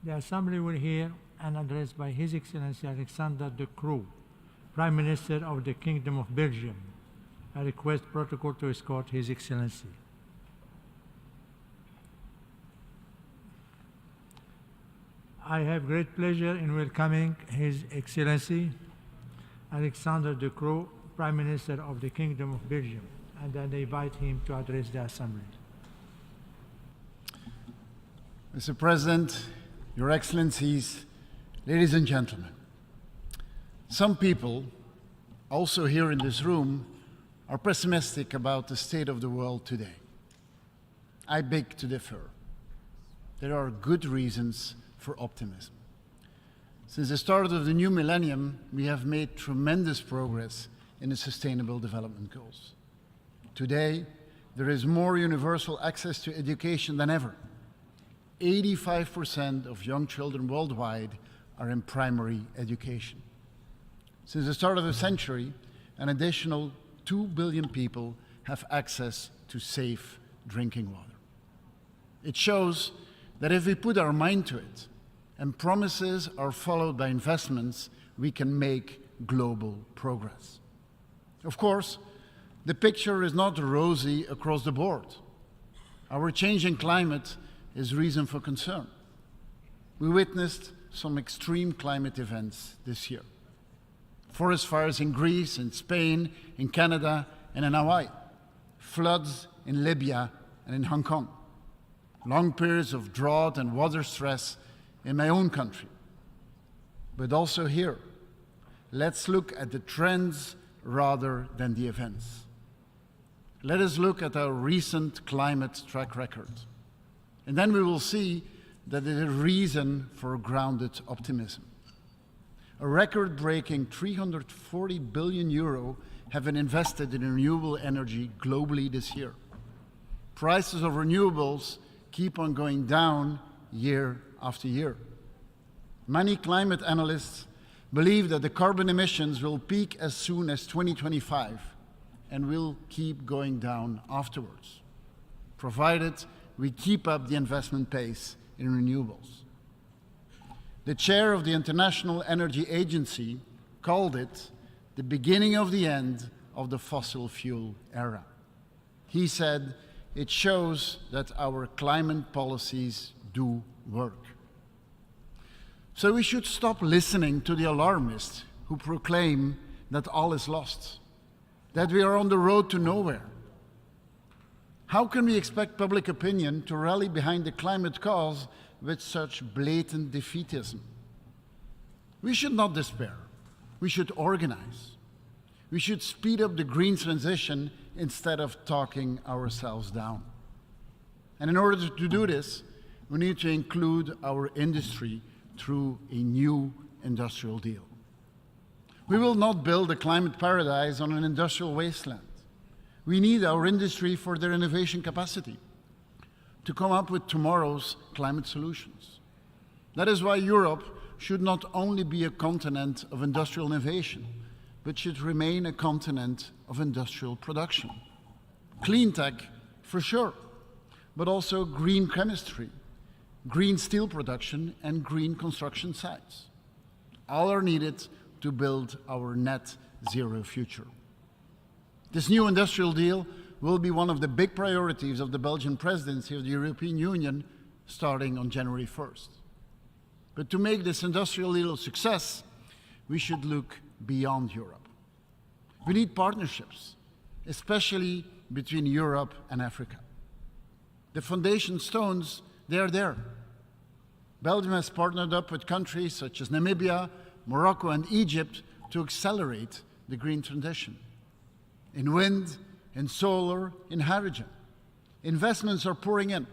The Assembly will hear an address by His Excellency Alexander de Croo, Prime Minister of the Kingdom of Belgium. I request protocol to escort His Excellency. I have great pleasure in welcoming His Excellency Alexander de Croo, Prime Minister of the Kingdom of Belgium, and I invite him to address the Assembly. Mr. President, Your Excellencies, ladies and gentlemen, some people, also here in this room, are pessimistic about the state of the world today. I beg to differ. There are good reasons for optimism. Since the start of the new millennium, we have made tremendous progress in the Sustainable Development Goals. Today, there is more universal access to education than ever. 85% of young children worldwide are in primary education. Since the start of the century, an additional 2 billion people have access to safe drinking water. It shows that if we put our mind to it and promises are followed by investments, we can make global progress. Of course, the picture is not rosy across the board. Our changing climate is reason for concern. We witnessed some extreme climate events this year. Forest fires in Greece, in Spain, in Canada, and in Hawaii. Floods in Libya and in Hong Kong. Long periods of drought and water stress in my own country. But also here, let's look at the trends rather than the events. Let us look at our recent climate track record. And then we will see that there is reason for grounded optimism. A record-breaking 340 billion euro have been invested in renewable energy globally this year. Prices of renewables keep on going down year after year. Many climate analysts believe that the carbon emissions will peak as soon as 2025 and will keep going down afterwards, provided we keep up the investment pace in renewables. The chair of the International Energy Agency called it the beginning of the end of the fossil fuel era. He said it shows that our climate policies do work. So we should stop listening to the alarmists who proclaim that all is lost, that we are on the road to nowhere. How can we expect public opinion to rally behind the climate cause with such blatant defeatism? We should not despair. We should organize. We should speed up the green transition instead of talking ourselves down. And in order to do this, we need to include our industry through a new industrial deal. We will not build a climate paradise on an industrial wasteland. We need our industry for their innovation capacity to come up with tomorrow's climate solutions. That is why Europe should not only be a continent of industrial innovation, but should remain a continent of industrial production. Clean tech, for sure, but also green chemistry, green steel production, and green construction sites. All are needed to build our net zero future. This new industrial deal will be one of the big priorities of the Belgian presidency of the European Union starting on January 1st. But to make this industrial deal a success, we should look beyond Europe. We need partnerships, especially between Europe and Africa. The foundation stones, they are there. Belgium has partnered up with countries such as Namibia, Morocco, and Egypt to accelerate the green transition. In wind, in solar, in hydrogen. Investments are pouring in,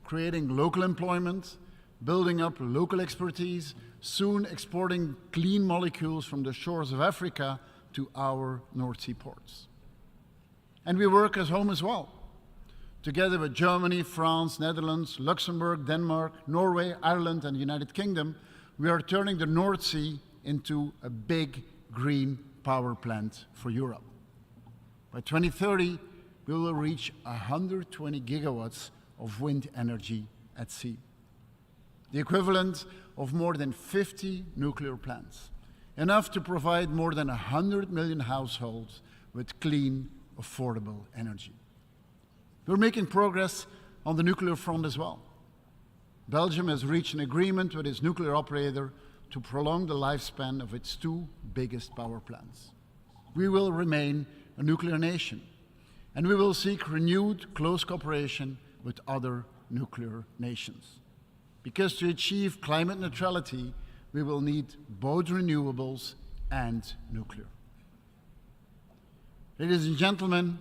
creating local employment, building up local expertise, soon exporting clean molecules from the shores of Africa to our North Sea ports. And we work at home as well, together with Germany, France, Netherlands, Luxembourg, Denmark, Norway, Ireland, and the United Kingdom. We are turning the North Sea into a big green power plant for Europe. By 2030, we will reach 120 gigawatts of wind energy at sea. the equivalent of more than 50 nuclear plants, enough to provide more than 100 million households with clean, affordable energy. We're making progress on the nuclear front as well. Belgium has reached an agreement with its nuclear operator to prolong the lifespan of its two biggest power plants. We will remain a nuclear nation, and we will seek renewed close cooperation with other nuclear nations. Because to achieve climate neutrality, we will need both renewables and nuclear. Ladies and gentlemen,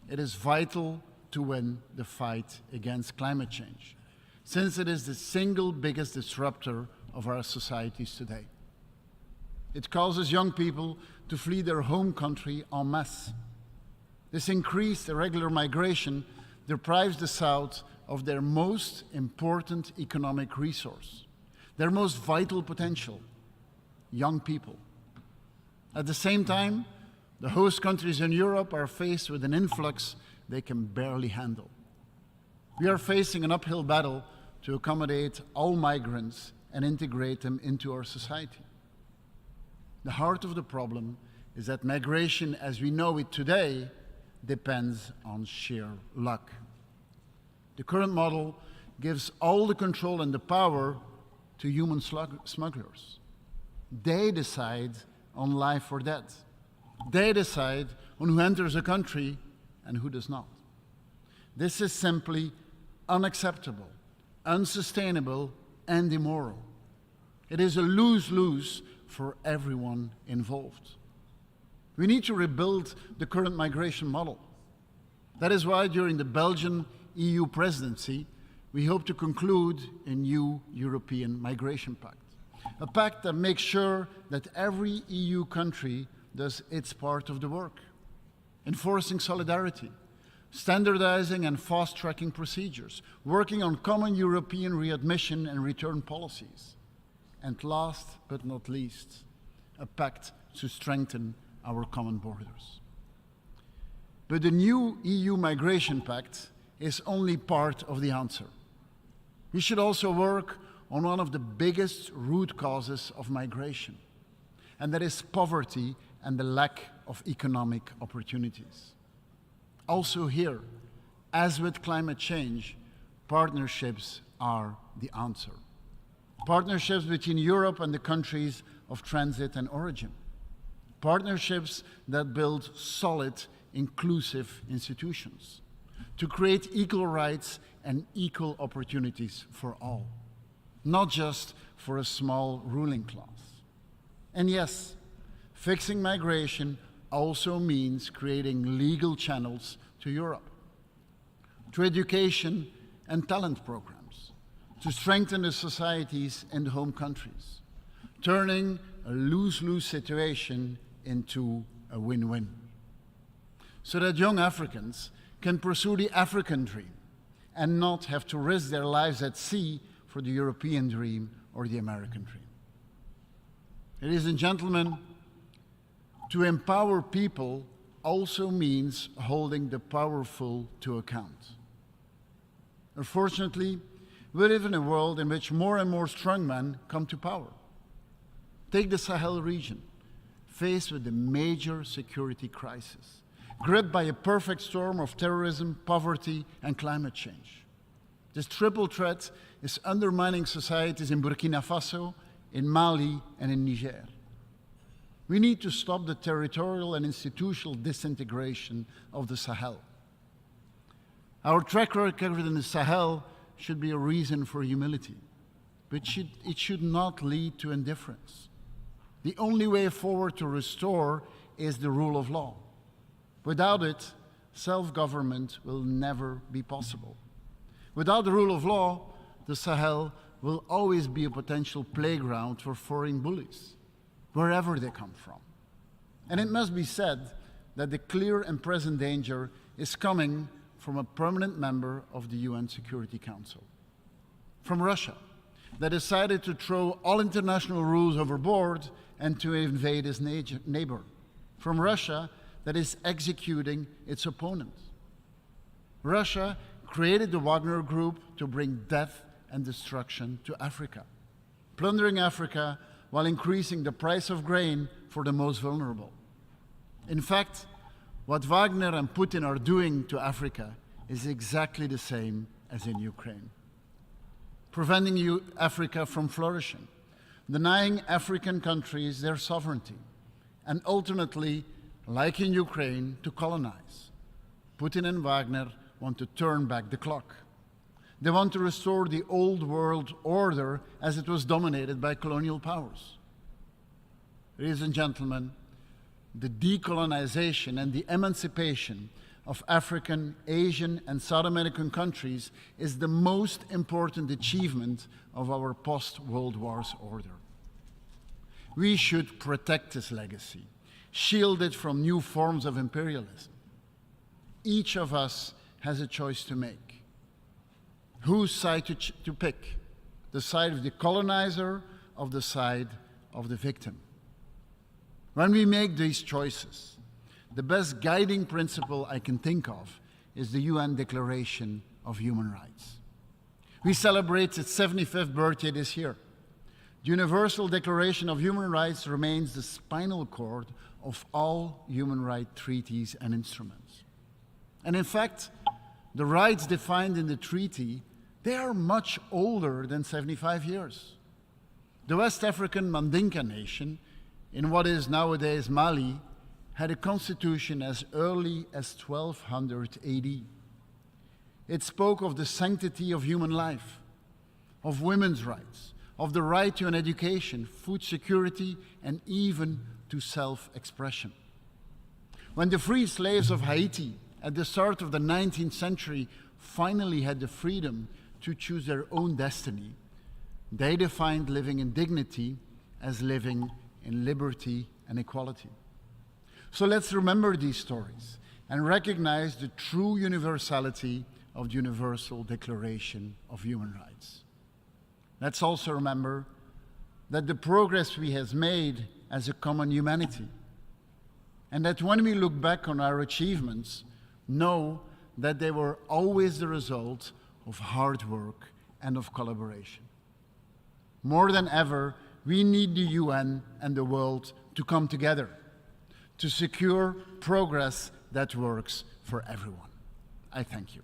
it is vital to win the fight against climate change, since it is the single biggest disruptor of our societies today. It causes young people to flee their home country en masse. This increased irregular migration deprives the South of their most important economic resource, their most vital potential, young people. At the same time, the host countries in Europe are faced with an influx they can barely handle. We are facing an uphill battle to accommodate all migrants and integrate them into our society. The heart of the problem is that migration as we know it today depends on sheer luck. The current model gives all the control and the power to human smugglers. They decide on life or death. They decide on who enters a country and who does not. This is simply unacceptable, unsustainable, and immoral. It is a lose-lose for everyone involved. We need to rebuild the current migration model. That is why during the Belgian EU presidency, we hope to conclude a new European migration pact. A pact that makes sure that every EU country does its part of the work, enforcing solidarity, standardizing and fast-tracking procedures, working on common European readmission and return policies, and last but not least, a pact to strengthen our common borders. But the new EU Migration Pact is only part of the answer. We should also work on one of the biggest root causes of migration, and that is poverty and the lack of economic opportunities. Also here, as with climate change, partnerships are the answer. Partnerships between Europe and the countries of transit and origin. Partnerships that build solid, inclusive institutions to create equal rights and equal opportunities for all, not just for a small ruling class. And yes, fixing migration also means creating legal channels to Europe, to education and talent programs, to strengthen the societies in the home countries, turning a lose-lose situation into a win-win, so that young Africans can pursue the African dream and not have to risk their lives at sea for the European dream or the American dream. Ladies and gentlemen, to empower people also means holding the powerful to account. Unfortunately, we live in a world in which more and more strongmen come to power. Take the Sahel region, faced with a major security crisis, gripped by a perfect storm of terrorism, poverty, and climate change. This triple threat is undermining societies in Burkina Faso, in Mali, and in Niger. We need to stop the territorial and institutional disintegration of the Sahel. Our track record in the Sahel should be a reason for humility, but it should not lead to indifference. The only way forward to restore is the rule of law. Without it, self-government will never be possible. Without the rule of law, the Sahel will always be a potential playground for foreign bullies, wherever they come from. And it must be said that the clear and present danger is coming from a permanent member of the UN Security Council, from Russia, that decided to throw all international rules overboard and to invade its neighbor, from Russia that is executing its opponent. Russia created the Wagner Group to bring death and destruction to Africa, plundering Africa while increasing the price of grain for the most vulnerable. In fact, what Wagner and Putin are doing to Africa is exactly the same as in Ukraine, preventing Africa from flourishing, denying African countries their sovereignty, and ultimately, like in Ukraine, to colonize. Putin and Wagner want to turn back the clock. They want to restore the old world order as it was dominated by colonial powers. Ladies and gentlemen, the decolonization and the emancipation of African, Asian, and South American countries is the most important achievement of our post-World Wars order. We should protect this legacy, shield it from new forms of imperialism. Each of us has a choice to make. Whose side to pick? The side of the colonizer or the side of the victim? When we make these choices, the best guiding principle I can think of is the UN Declaration of Human Rights. We celebrate its 75th birthday this year. The Universal Declaration of Human Rights remains the spinal cord of all human rights treaties and instruments. And in fact, the rights defined in the treaty, they are much older than 75 years. The West African Mandinka nation, in what is nowadays Mali, had a constitution as early as 1200 AD. It spoke of the sanctity of human life, of women's rights, of the right to an education, food security, and even to self-expression. When the free slaves of Haiti at the start of the 19th century finally had the freedom to choose their own destiny, they defined living in dignity as living in liberty and equality. So let's remember these stories and recognize the true universality of the Universal Declaration of Human Rights. Let's also remember that the progress we have made as a common humanity, and that when we look back on our achievements, know that they were always the result of hard work and of collaboration. More than ever, we need the UN and the world to come together to secure progress that works for everyone. I thank you.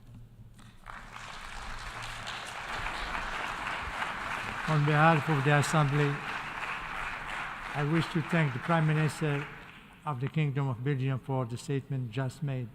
On behalf of the Assembly, I wish to thank the Prime Minister of the Kingdom of Belgium for the statement just made.